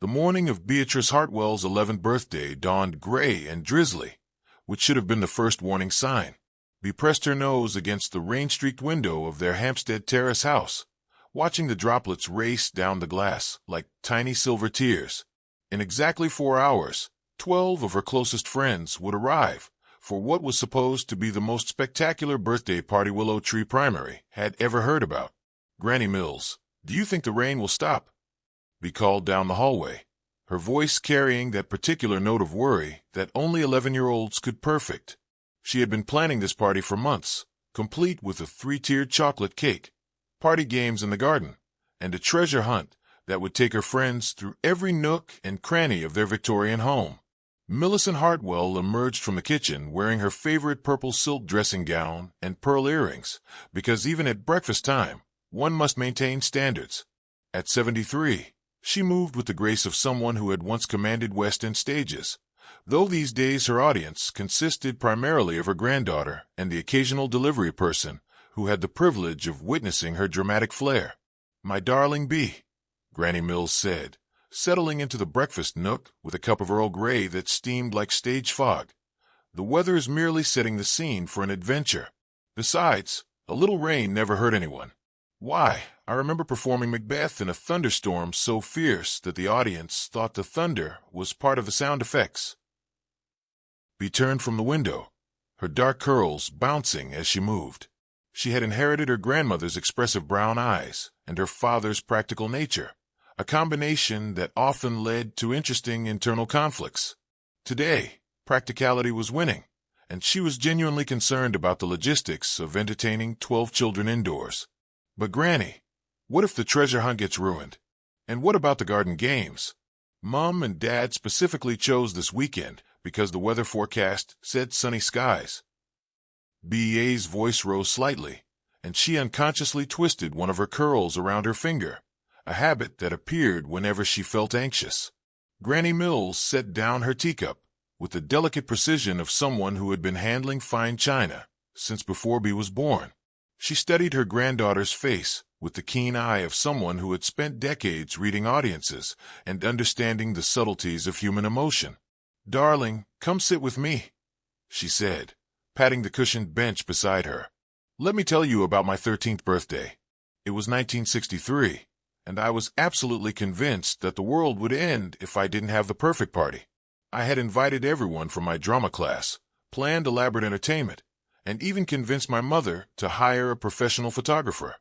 The morning of Beatrice Hartwell's 11th birthday dawned gray and drizzly, which should have been the first warning sign. Bea pressed her nose against the rain-streaked window of their Hampstead Terrace house, watching the droplets race down the glass like tiny silver tears. In exactly 4 hours, 12 of her closest friends would arrive for what was supposed to be the most spectacular birthday party Willow Tree Primary had ever heard about. "Granny Mills, do you think the rain will stop?" Bea called down the hallway, her voice carrying that particular note of worry that only 11-year-olds could perfect. She had been planning this party for months, complete with a 3-tiered chocolate cake, party games in the garden, and a treasure hunt that would take her friends through every nook and cranny of their Victorian home. Millicent Hartwell emerged from the kitchen wearing her favorite purple silk dressing gown and pearl earrings, because even at breakfast time, one must maintain standards. At 73, she moved with the grace of someone who had once commanded West End stages, though these days her audience consisted primarily of her granddaughter and the occasional delivery person who had the privilege of witnessing her dramatic flair. "My darling Bea," Granny Mills said, settling into the breakfast nook with a cup of Earl Grey that steamed like stage fog. "The weather is merely setting the scene for an adventure. Besides, a little rain never hurt anyone. Why, I remember performing Macbeth in a thunderstorm so fierce that the audience thought the thunder was part of the sound effects." Bea turned from the window, her dark curls bouncing as she moved. She had inherited her grandmother's expressive brown eyes and her father's practical nature, a combination that often led to interesting internal conflicts. Today, practicality was winning, and she was genuinely concerned about the logistics of entertaining 12 children indoors. "But Granny, what if the treasure hunt gets ruined? And what about the garden games? Mom and Dad specifically chose this weekend because the weather forecast said sunny skies." Bea's voice rose slightly, and she unconsciously twisted one of her curls around her finger, a habit that appeared whenever she felt anxious. Granny Mills set down her teacup with the delicate precision of someone who had been handling fine china since before Bea was born. She studied her granddaughter's face with the keen eye of someone who had spent decades reading audiences and understanding the subtleties of human emotion. "Darling, come sit with me," she said, patting the cushioned bench beside her. "Let me tell you about my 13th birthday. It was 1963, and I was absolutely convinced that the world would end if I didn't have the perfect party. I had invited everyone from my drama class, planned elaborate entertainment, and even convinced my mother to hire a professional photographer."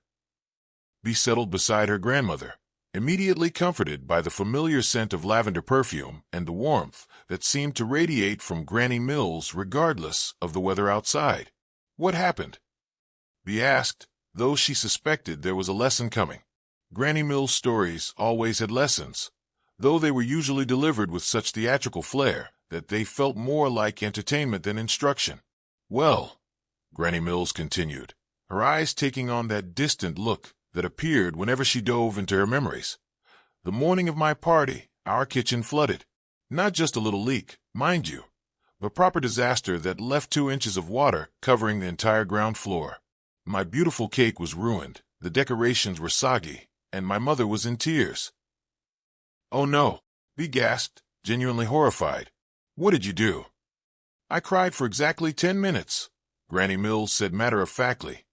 Bea settled beside her grandmother, immediately comforted by the familiar scent of lavender perfume and the warmth that seemed to radiate from Granny Mills regardless of the weather outside. "What happened?" Bea asked, though she suspected there was a lesson coming. Granny Mills' stories always had lessons, though they were usually delivered with such theatrical flair that they felt more like entertainment than instruction. "Well," Granny Mills continued, her eyes taking on that distant look that appeared whenever she dove into her memories, "the morning of my party, our kitchen flooded. Not just a little leak, mind you, but proper disaster that left 2 inches of water covering the entire ground floor. My beautiful cake was ruined, the decorations were soggy, and my mother was in tears." "Oh no," Bea gasped, genuinely horrified. "What did you do?" "I cried for exactly 10 minutes, Granny Mills said matter-of-factly,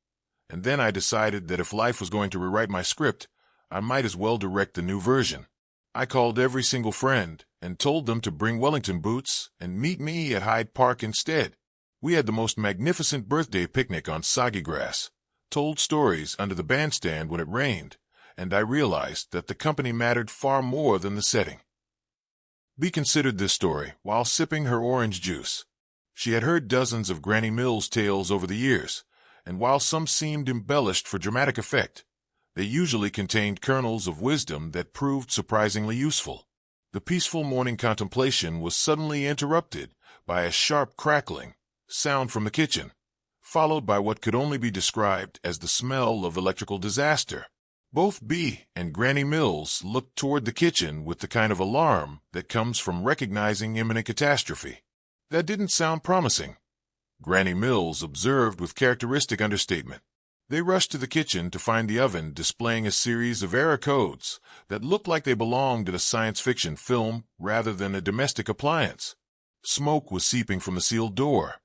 "and then I decided that if life was going to rewrite my script, I might as well direct the new version. I called every single friend and told them to bring Wellington boots and meet me at Hyde Park instead. We had the most magnificent birthday picnic on soggy grass, told stories under the bandstand when it rained, and I realized that the company mattered far more than the setting." Bea considered this story while sipping her orange juice. She had heard dozens of Granny Mills tales over the years, and while some seemed embellished for dramatic effect, they usually contained kernels of wisdom that proved surprisingly useful. The peaceful morning contemplation was suddenly interrupted by a sharp crackling sound from the kitchen, followed by what could only be described as the smell of electrical disaster. Both Bea and Granny Mills looked toward the kitchen with the kind of alarm that comes from recognizing imminent catastrophe. "That didn't sound promising," Granny Mills observed with characteristic understatement. They rushed to the kitchen to find the oven displaying a series of error codes that looked like they belonged in a science fiction film rather than a domestic appliance. Smoke was seeping from the sealed door,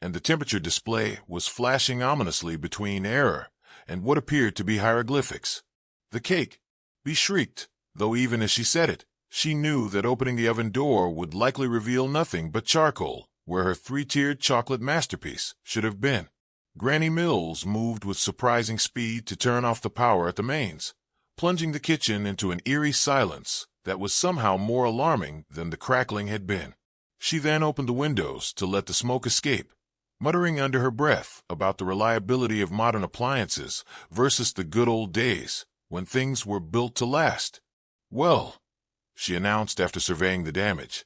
and the temperature display was flashing ominously between error and what appeared to be hieroglyphics. "The cake!" Bea shrieked, though even as she said it, she knew that opening the oven door would likely reveal nothing but charcoal, where her three-tiered chocolate masterpiece should have been. Granny Mills moved with surprising speed to turn off the power at the mains, plunging the kitchen into an eerie silence that was somehow more alarming than the crackling had been. She then opened the windows to let the smoke escape, muttering under her breath about the reliability of modern appliances versus the good old days when things were built to last. "Well," she announced after surveying the damage,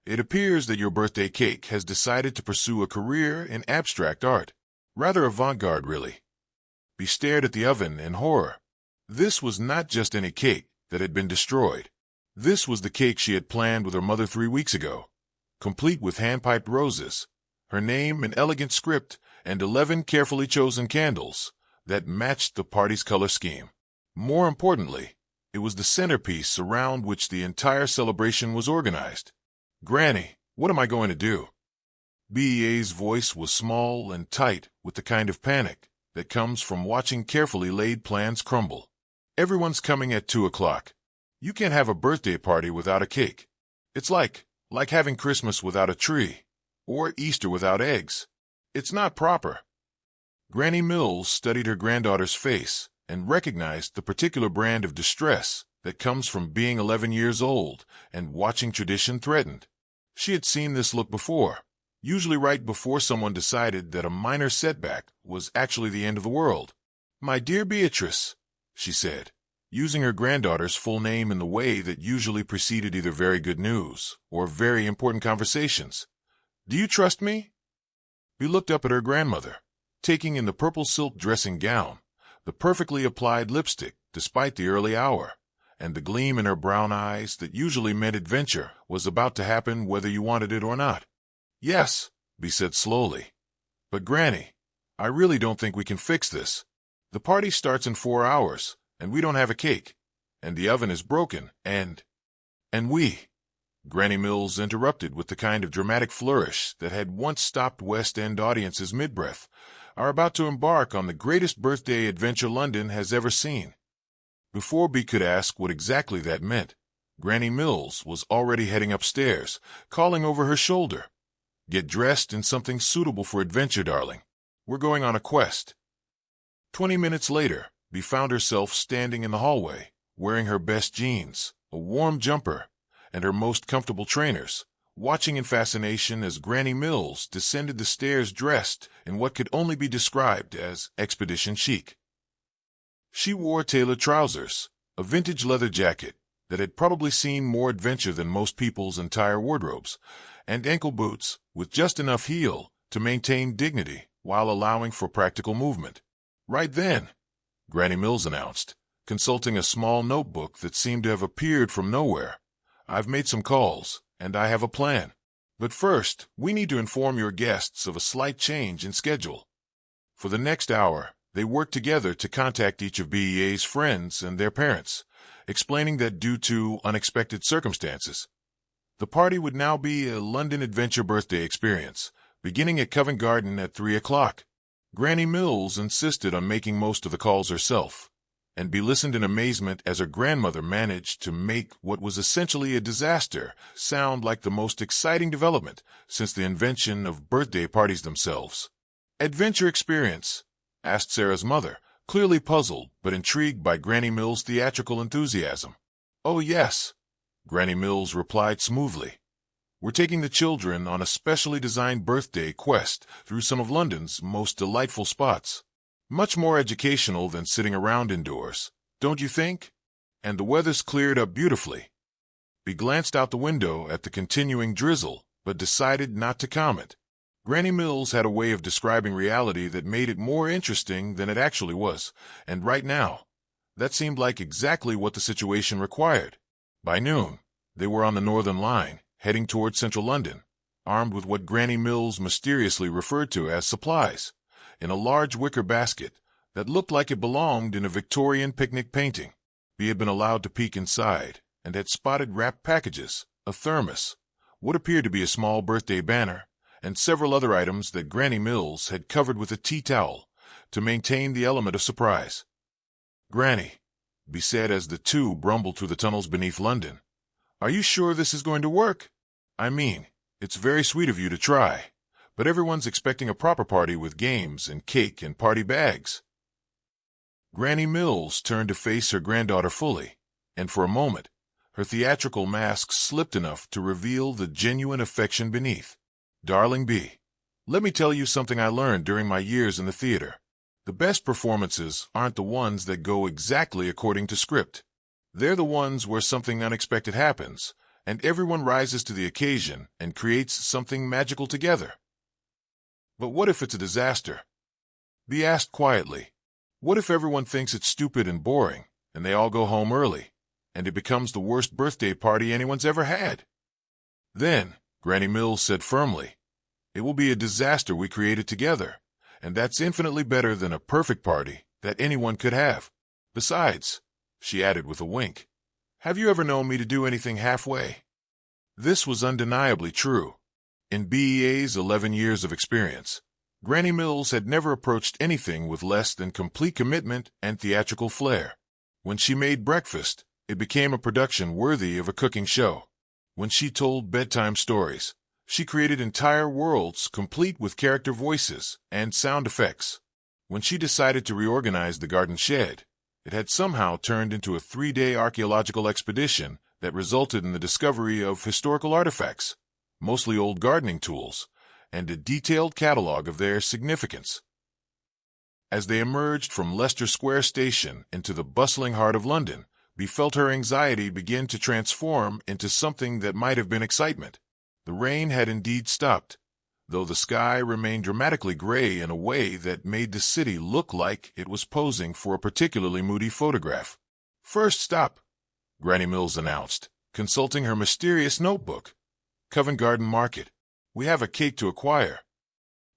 "it appears that your birthday cake has decided to pursue a career in abstract art. Rather avant-garde, really." Bea stared at the oven in horror. This was not just any cake that had been destroyed. This was the cake she had planned with her mother 3 weeks ago, complete with hand-piped roses, her name in elegant script, and 11 carefully chosen candles that matched the party's color scheme. More importantly, it was the centerpiece around which the entire celebration was organized. "Granny, what am I going to do?" Bea's voice was small and tight with the kind of panic that comes from watching carefully laid plans crumble. "Everyone's coming at 2 o'clock. You can't have a birthday party without a cake. It's like having Christmas without a tree, or Easter without eggs. It's not proper." Granny Mills studied her granddaughter's face and recognized the particular brand of distress that comes from being 11 years old and watching tradition threatened. She had seen this look before, usually right before someone decided that a minor setback was actually the end of the world. "My dear Beatrice," she said, using her granddaughter's full name in the way that usually preceded either very good news or very important conversations, "do you trust me?" Bea looked up at her grandmother, taking in the purple silk dressing gown, the perfectly applied lipstick despite the early hour, and the gleam in her brown eyes that usually meant adventure was about to happen whether you wanted it or not. "Yes," Bea said slowly. "But Granny, I really don't think we can fix this. The party starts in 4 hours, and we don't have a cake, and the oven is broken, and we—" Granny Mills interrupted with the kind of dramatic flourish that had once stopped West End audiences mid-breath, "are about to embark on the greatest birthday adventure London has ever seen." Before Bea could ask what exactly that meant, Granny Mills was already heading upstairs, calling over her shoulder, "Get dressed in something suitable for adventure, darling. We're going on a quest." 20 minutes later, Bea found herself standing in the hallway, wearing her best jeans, a warm jumper, and her most comfortable trainers, watching in fascination as Granny Mills descended the stairs dressed in what could only be described as expedition chic. She wore tailored trousers, a vintage leather jacket that had probably seen more adventure than most people's entire wardrobes, and ankle boots with just enough heel to maintain dignity while allowing for practical movement. "Right then," Granny Mills announced, consulting a small notebook that seemed to have appeared from nowhere, "I've made some calls, and I have a plan. But first, we need to inform your guests of a slight change in schedule." For the next hour, they worked together to contact each of Bea's friends and their parents, explaining that due to unexpected circumstances, the party would now be a London adventure birthday experience, beginning at Covent Garden at 3 o'clock. Granny Mills insisted on making most of the calls herself, and Bea listened in amazement as her grandmother managed to make what was essentially a disaster sound like the most exciting development since the invention of birthday parties themselves. "Adventure experience?" asked Sarah's mother, clearly puzzled but intrigued by Granny Mills' theatrical enthusiasm. "Oh, yes," Granny Mills replied smoothly. "We're taking the children on a specially designed birthday quest through some of London's most delightful spots. Much more educational than sitting around indoors, don't you think? And the weather's cleared up beautifully." Bea glanced out the window at the continuing drizzle, but decided not to comment. Granny Mills had a way of describing reality that made it more interesting than it actually was, and right now, that seemed like exactly what the situation required. By noon, they were on the Northern Line, heading toward central London, armed with what Granny Mills mysteriously referred to as supplies. In a large wicker basket, that looked like it belonged in a Victorian picnic painting. Bea had been allowed to peek inside and had spotted wrapped packages, a thermos, what appeared to be a small birthday banner, and several other items that Granny Mills had covered with a tea towel to maintain the element of surprise. "Granny," Bea said as the two brumbled through the tunnels beneath London, "are you sure this is going to work? I mean, it's very sweet of you to try, but everyone's expecting a proper party with games and cake and party bags." Granny Mills turned to face her granddaughter fully, and for a moment, her theatrical mask slipped enough to reveal the genuine affection beneath. "Darling Bea, let me tell you something I learned during my years in the theater. The best performances aren't the ones that go exactly according to script. They're the ones where something unexpected happens, and everyone rises to the occasion and creates something magical together." "But what if it's a disaster?" Bea asked quietly. "What if everyone thinks it's stupid and boring, and they all go home early, and it becomes the worst birthday party anyone's ever had?" "Then," Granny Mills said firmly, "it will be a disaster we created together, and that's infinitely better than a perfect party that anyone could have. Besides," she added with a wink, "have you ever known me to do anything halfway?" This was undeniably true. In BEA's 11 years of experience, Granny Mills had never approached anything with less than complete commitment and theatrical flair. When she made breakfast, it became a production worthy of a cooking show. When she told bedtime stories, she created entire worlds complete with character voices and sound effects. When she decided to reorganize the garden shed, it had somehow turned into a 3-day archaeological expedition that resulted in the discovery of historical artifacts, mostly old gardening tools, and a detailed catalog of their significance. As they emerged from Leicester Square Station into the bustling heart of London, Bea felt her anxiety begin to transform into something that might have been excitement. The rain had indeed stopped, though the sky remained dramatically gray in a way that made the city look like it was posing for a particularly moody photograph. "First stop," Granny Mills announced, consulting her mysterious notebook. "Covent Garden Market. We have a cake to acquire."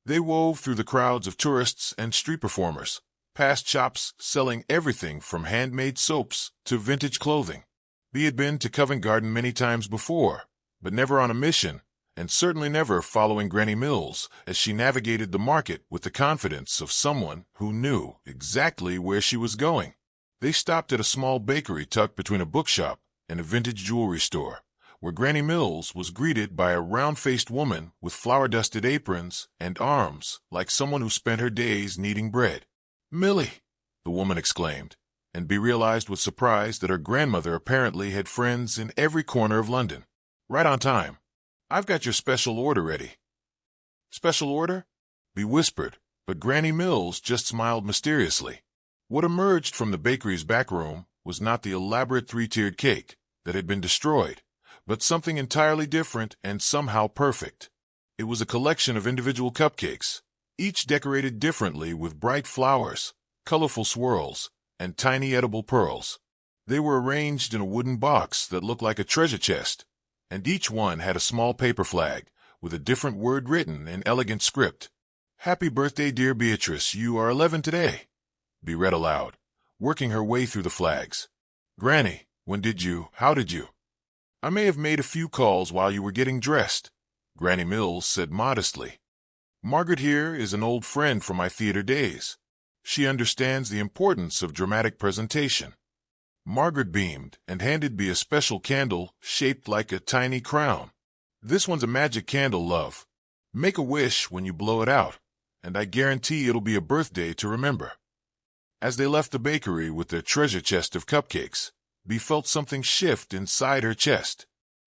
They wove through the crowds of tourists and street performers, past shops selling everything from handmade soaps to vintage clothing. Bea had been to Covent Garden many times before, but never on a mission, and certainly never following Granny Mills as she navigated the market with the confidence of someone who knew exactly where she was going. They stopped at a small bakery tucked between a bookshop and a vintage jewelry store, where Granny Mills was greeted by a round-faced woman with flour-dusted aprons and arms like someone who spent her days kneading bread. "Millie!" the woman exclaimed, and Bea realized with surprise that her grandmother apparently had friends in every corner of London. "Right on time. I've got your special order ready." "Special order?" Bea whispered, but Granny Mills just smiled mysteriously. What emerged from the bakery's back room was not the elaborate 3-tiered cake that had been destroyed, but something entirely different and somehow perfect. It was a collection of individual cupcakes, each decorated differently with bright flowers, colorful swirls, and tiny edible pearls. They were arranged in a wooden box that looked like a treasure chest, and each one had a small paper flag with a different word written in elegant script. "Happy birthday, dear Beatrice, you are 11 today," Bea read aloud, working her way through the flags. "Granny, how did you? I may have made a few calls while you were getting dressed," Granny Mills said modestly. "Margaret here is an old friend from my theater days. She understands the importance of dramatic presentation." Margaret beamed and handed Bea a special candle shaped like a tiny crown. "This one's a magic candle, love. Make a wish when you blow it out, and I guarantee it'll be a birthday to remember." As they left the bakery with their treasure chest of cupcakes, Bea felt something shift inside her chest.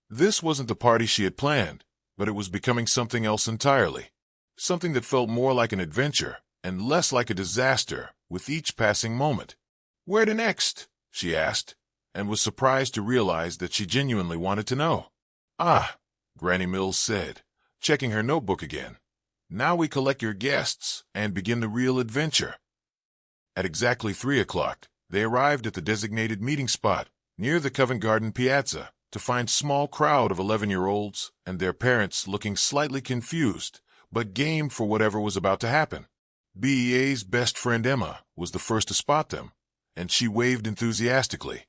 This wasn't the party she had planned, but it was becoming something else entirely. Something that felt more like an adventure and less like a disaster with each passing moment. "Where to next?" she asked, and was surprised to realize that she genuinely wanted to know. "Ah," Granny Mills said, checking her notebook again. "Now we collect your guests and begin the real adventure." At exactly 3 o'clock, they arrived at the designated meeting spot near the Covent Garden Piazza to find a small crowd of 11-year-olds and their parents looking slightly confused, but game for whatever was about to happen. BEA's best friend Emma was the first to spot them, and she waved enthusiastically.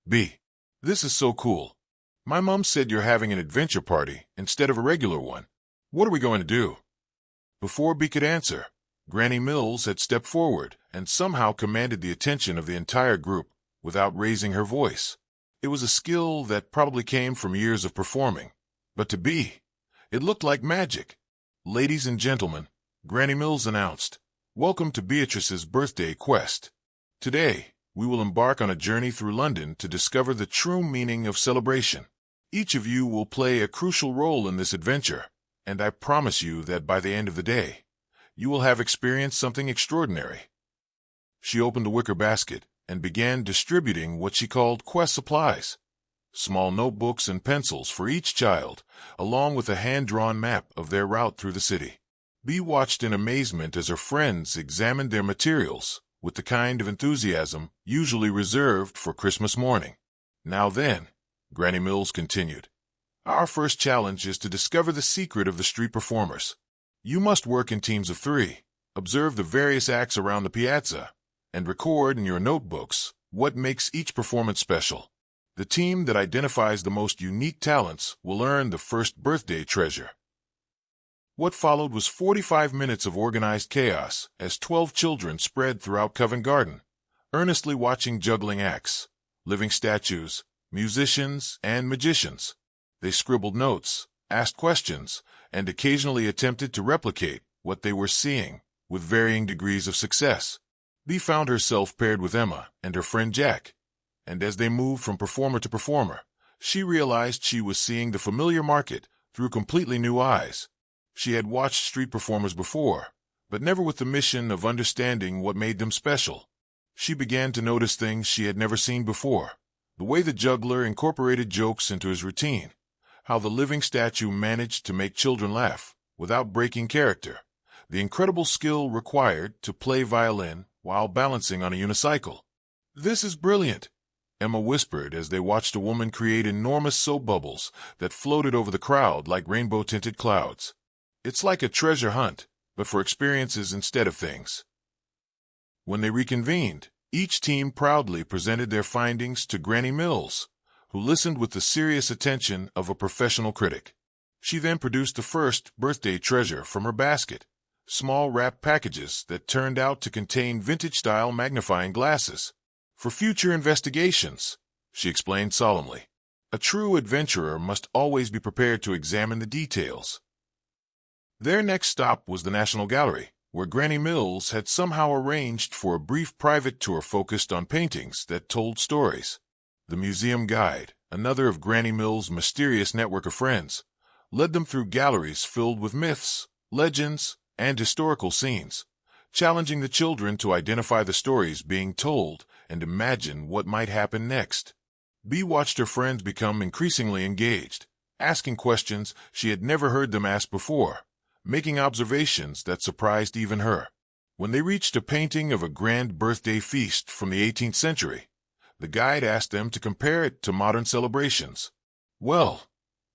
"B, this is so cool. My mom said you're having an adventure party instead of a regular one. What are we going to do?" Before B could answer, Granny Mills had stepped forward and somehow commanded the attention of the entire group without raising her voice. It was a skill that probably came from years of performing, but to B, it looked like magic. "Ladies and gentlemen," Granny Mills announced, "welcome to Beatrice's birthday quest. Today, we will embark on a journey through London to discover the true meaning of celebration. Each of you will play a crucial role in this adventure, and I promise you that by the end of the day, you will have experienced something extraordinary." She opened a wicker basket and began distributing what she called quest supplies, small notebooks and pencils for each child, along with a hand-drawn map of their route through the city. Bee watched in amazement as her friends examined their materials with the kind of enthusiasm usually reserved for Christmas morning. "Now then," Granny Mills continued, "our first challenge is to discover the secret of the street performers. You must work in teams of 3, observe the various acts around the piazza, and record in your notebooks what makes each performance special. The team that identifies the most unique talents will earn the first birthday treasure." What followed was 45 minutes of organized chaos as 12 children spread throughout Covent Garden, earnestly watching juggling acts, living statues, musicians, and magicians. They scribbled notes, asked questions, and occasionally attempted to replicate what they were seeing, with varying degrees of success. Bee found herself paired with Emma and her friend Jack, and as they moved from performer to performer, she realized she was seeing the familiar market through completely new eyes. She had watched street performers before, but never with the mission of understanding what made them special. She began to notice things she had never seen before: the way the juggler incorporated jokes into his routine, how the living statue managed to make children laugh without breaking character, the incredible skill required to play violin while balancing on a unicycle. "This is brilliant," Emma whispered as they watched a woman create enormous soap bubbles that floated over the crowd like rainbow-tinted clouds. "It's like a treasure hunt, but for experiences instead of things." When they reconvened, each team proudly presented their findings to Granny Mills, who listened with the serious attention of a professional critic. She then produced the first birthday treasure from her basket, small wrapped packages that turned out to contain vintage-style magnifying glasses. "For future investigations," she explained solemnly. "A true adventurer must always be prepared to examine the details." Their next stop was the National Gallery, where Granny Mills had somehow arranged for a brief private tour focused on paintings that told stories. The museum guide, another of Granny Mills' mysterious network of friends, led them through galleries filled with myths, legends, and historical scenes, challenging the children to identify the stories being told and imagine what might happen next. Bee watched her friends become increasingly engaged, asking questions she had never heard them ask before, making observations that surprised even her. When they reached a painting of a grand birthday feast from the 18th century, the guide asked them to compare it to modern celebrations. "Well,"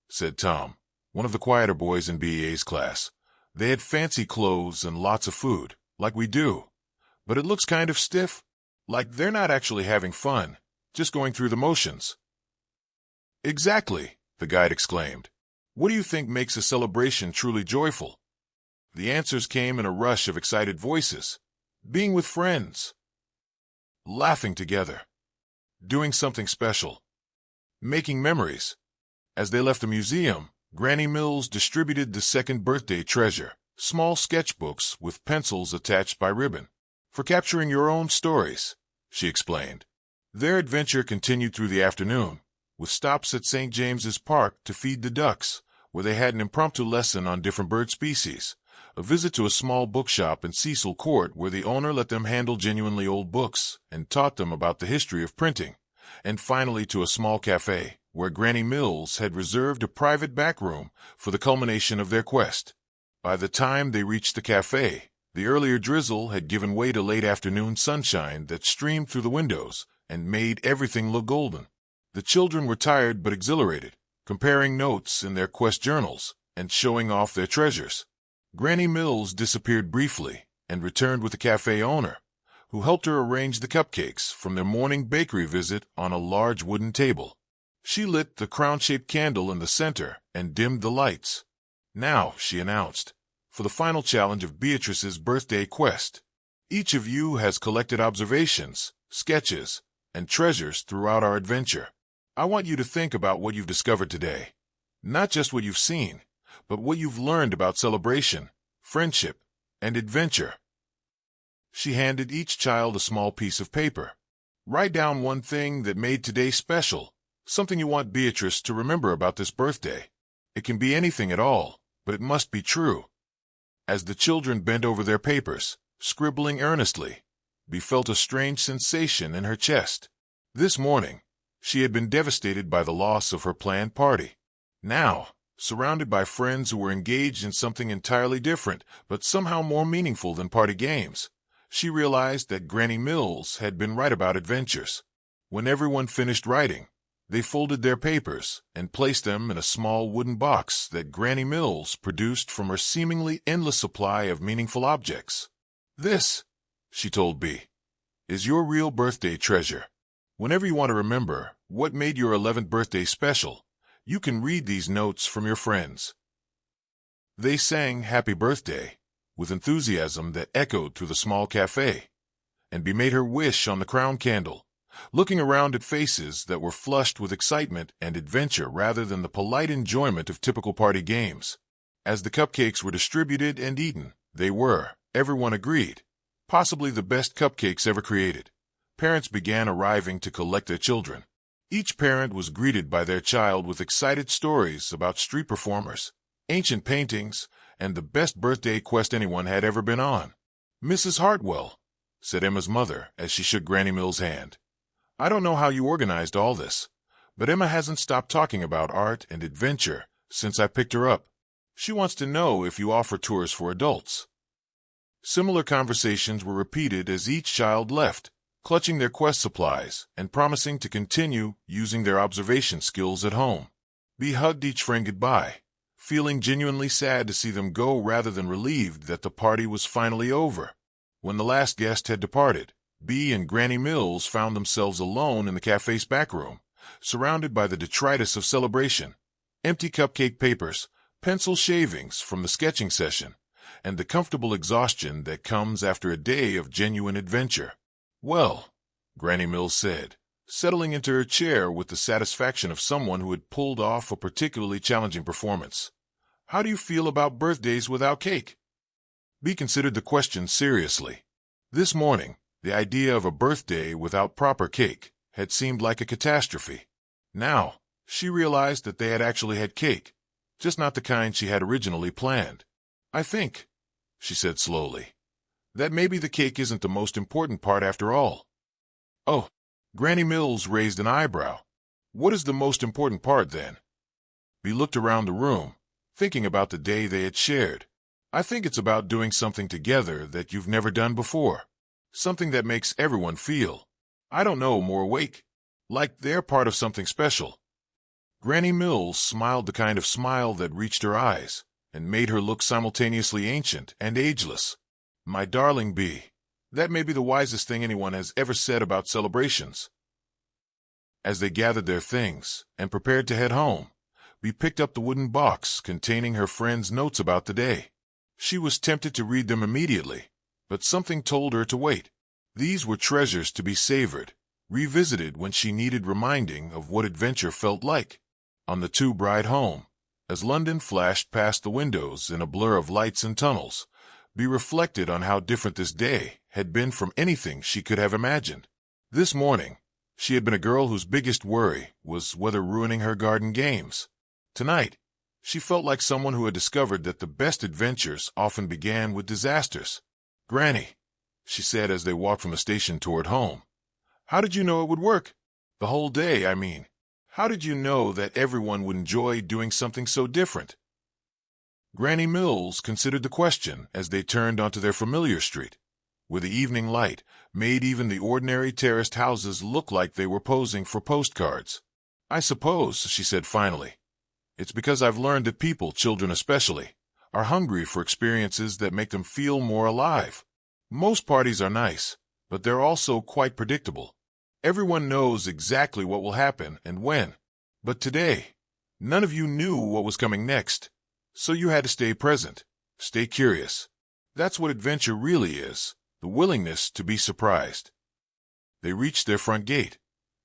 said Tom, one of the quieter boys in BEA's class, "they had fancy clothes and lots of food, like we do, but it looks kind of stiff, like they're not actually having fun, just going through the motions." "Exactly," the guide exclaimed. "What do you think makes a celebration truly joyful?" The answers came in a rush of excited voices. "Being with friends, laughing together, doing something special, making memories." As they left the museum, Granny Mills distributed the second birthday treasure, small sketchbooks with pencils attached by ribbon. "For capturing your own stories," she explained. Their adventure continued through the afternoon, with stops at St. James's Park to feed the ducks, where they had an impromptu lesson on different bird species, a visit to a small bookshop in Cecil Court where the owner let them handle genuinely old books and taught them about the history of printing, and finally to a small cafe where Granny Mills had reserved a private back room for the culmination of their quest. By the time they reached the cafe, the earlier drizzle had given way to late afternoon sunshine that streamed through the windows and made everything look golden. The children were tired but exhilarated, comparing notes in their quest journals and showing off their treasures. Granny Mills disappeared briefly, and returned with the cafe owner, who helped her arrange the cupcakes from their morning bakery visit on a large wooden table. She lit the crown-shaped candle in the center and dimmed the lights. "Now," she announced, "for the final challenge of Beatrice's birthday quest. Each of you has collected observations, sketches, and treasures throughout our adventure. I want you to think about what you've discovered today. Not just what you've seen, but what you've learned about celebration, friendship, and adventure." She handed each child a small piece of paper. "Write down one thing that made today special, something you want Beatrice to remember about this birthday. It can be anything at all, but it must be true." As the children bent over their papers, scribbling earnestly, Bea felt a strange sensation in her chest. This morning, she had been devastated by the loss of her planned party. Now, surrounded by friends who were engaged in something entirely different, but somehow more meaningful than party games, she realized that Granny Mills had been right about adventures. When everyone finished writing, they folded their papers and placed them in a small wooden box that Granny Mills produced from her seemingly endless supply of meaningful objects. "This," she told Bea, "is your real birthday treasure. Whenever you want to remember what made your 11th birthday special, you can read these notes from your friends." They sang "Happy Birthday" with enthusiasm that echoed through the small cafe, and Bea made her wish on the crown candle, looking around at faces that were flushed with excitement and adventure rather than the polite enjoyment of typical party games. As the cupcakes were distributed and eaten, they were, everyone agreed, possibly the best cupcakes ever created. Parents began arriving to collect their children. Each parent was greeted by their child with excited stories about street performers, ancient paintings, and the best birthday quest anyone had ever been on. "Mrs. Hartwell," said Emma's mother as she shook Granny Mills' hand, "I don't know how you organized all this, but Emma hasn't stopped talking about art and adventure since I picked her up. She wants to know if you offer tours for adults." Similar conversations were repeated as each child left, clutching their quest supplies and promising to continue using their observation skills at home. Bea hugged each friend goodbye, feeling genuinely sad to see them go rather than relieved that the party was finally over. When the last guest had departed, Bea and Granny Mills found themselves alone in the cafe's back room, surrounded by the detritus of celebration, empty cupcake papers, pencil shavings from the sketching session, and the comfortable exhaustion that comes after a day of genuine adventure. "Well," Granny Mills said, settling into her chair with the satisfaction of someone who had pulled off a particularly challenging performance, "how do you feel about birthdays without cake?" Bea considered the question seriously. This morning, the idea of a birthday without proper cake had seemed like a catastrophe. Now, she realized that they had actually had cake, just not the kind she had originally planned. "I think," she said slowly, "that maybe the cake isn't the most important part after all." "Oh," Granny Mills raised an eyebrow. "What is the most important part, then?" Bea looked around the room, thinking about the day they had shared. "I think it's about doing something together that you've never done before. Something that makes everyone feel, I don't know, more awake, like they're part of something special." Granny Mills smiled the kind of smile that reached her eyes and made her look simultaneously ancient and ageless. "My darling Bea, that may be the wisest thing anyone has ever said about celebrations." As they gathered their things and prepared to head home, Bea picked up the wooden box containing her friend's notes about the day. She was tempted to read them immediately, but something told her to wait. These were treasures to be savored, revisited when she needed reminding of what adventure felt like. On the tube ride home, as London flashed past the windows in a blur of lights and tunnels, Bea reflected on how different this day had been from anything she could have imagined. This morning, she had been a girl whose biggest worry was weather ruining her garden games. Tonight, she felt like someone who had discovered that the best adventures often began with disasters. "Granny," she said as they walked from the station toward home, "how did you know it would work? The whole day, I mean. How did you know that everyone would enjoy doing something so different?" Granny Mills considered the question as they turned onto their familiar street, where the evening light made even the ordinary terraced houses look like they were posing for postcards. "I suppose," she said finally, "it's because I've learned that people, children especially, are hungry for experiences that make them feel more alive. Most parties are nice, but they're also quite predictable. Everyone knows exactly what will happen and when. But today, none of you knew what was coming next, so you had to stay present, stay curious. That's what adventure really is, the willingness to be surprised. They reached their front gate,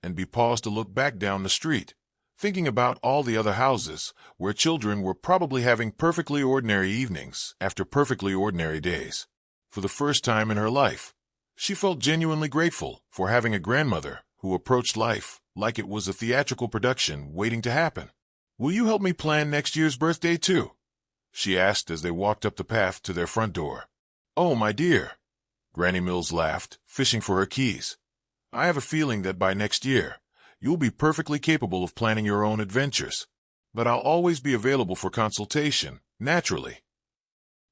and Bea paused to look back down the street, thinking about all the other houses where children were probably having perfectly ordinary evenings after perfectly ordinary days. For the first time in her life, she felt genuinely grateful for having a grandmother who approached life like it was a theatrical production waiting to happen. "Will you help me plan next year's birthday too?" she asked as they walked up the path to their front door. "Oh, my dear," Granny Mills laughed, fishing for her keys. "I have a feeling that by next year, you'll be perfectly capable of planning your own adventures. But I'll always be available for consultation, naturally."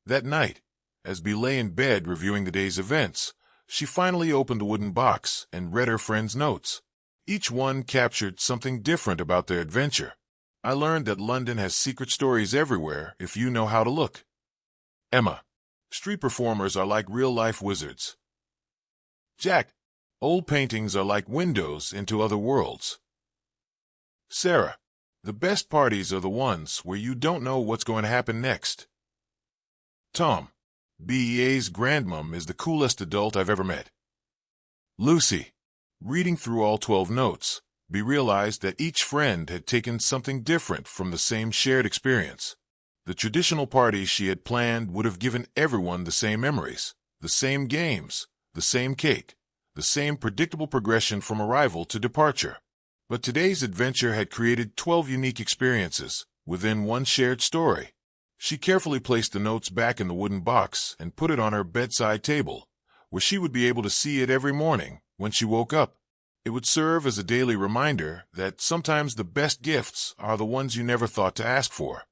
That night, as Bea lay in bed reviewing the day's events, she finally opened the wooden box and read her friend's notes. Each one captured something different about their adventure. "I learned that London has secret stories everywhere if you know how to look." Emma: "Street performers are like real-life wizards." Jack: "Old paintings are like windows into other worlds." Sarah: "The best parties are the ones where you don't know what's going to happen next." Tom: "BEA's grandmom is the coolest adult I've ever met." Lucy: "Reading through all 12 notes, Bea realized that each friend had taken something different from the same shared experience. The traditional parties she had planned would have given everyone the same memories, the same games, the same cake, the same predictable progression from arrival to departure. But today's adventure had created 12 unique experiences within one shared story. She carefully placed the notes back in the wooden box and put it on her bedside table, where she would be able to see it every morning when she woke up. It would serve as a daily reminder that sometimes the best gifts are the ones you never thought to ask for.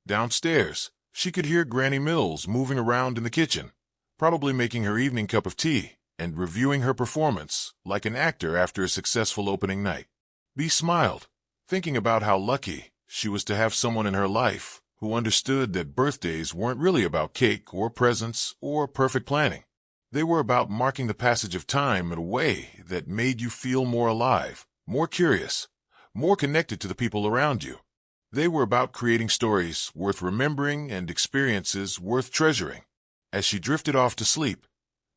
Downstairs, she could hear Granny Mills moving around in the kitchen, probably making her evening cup of tea and reviewing her performance like an actor after a successful opening night. Bea smiled, thinking about how lucky she was to have someone in her life who understood that birthdays weren't really about cake or presents or perfect planning. They were about marking the passage of time in a way that made you feel more alive, more curious, more connected to the people around you. They were about creating stories worth remembering and experiences worth treasuring. As she drifted off to sleep,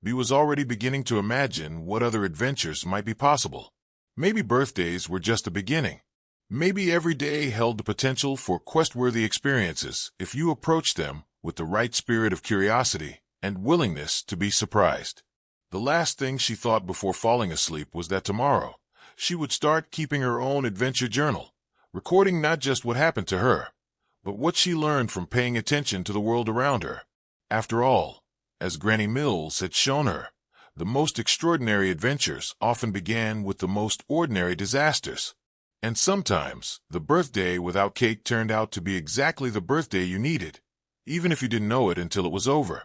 Bea was already beginning to imagine what other adventures might be possible. Maybe birthdays were just the beginning. Maybe every day held the potential for quest-worthy experiences if you approached them with the right spirit of curiosity and willingness to be surprised. The last thing she thought before falling asleep was that tomorrow she would start keeping her own adventure journal, recording not just what happened to her, but what she learned from paying attention to the world around her. After all, as Granny Mills had shown her, the most extraordinary adventures often began with the most ordinary disasters. And sometimes, the birthday without cake turned out to be exactly the birthday you needed, even if you didn't know it until it was over.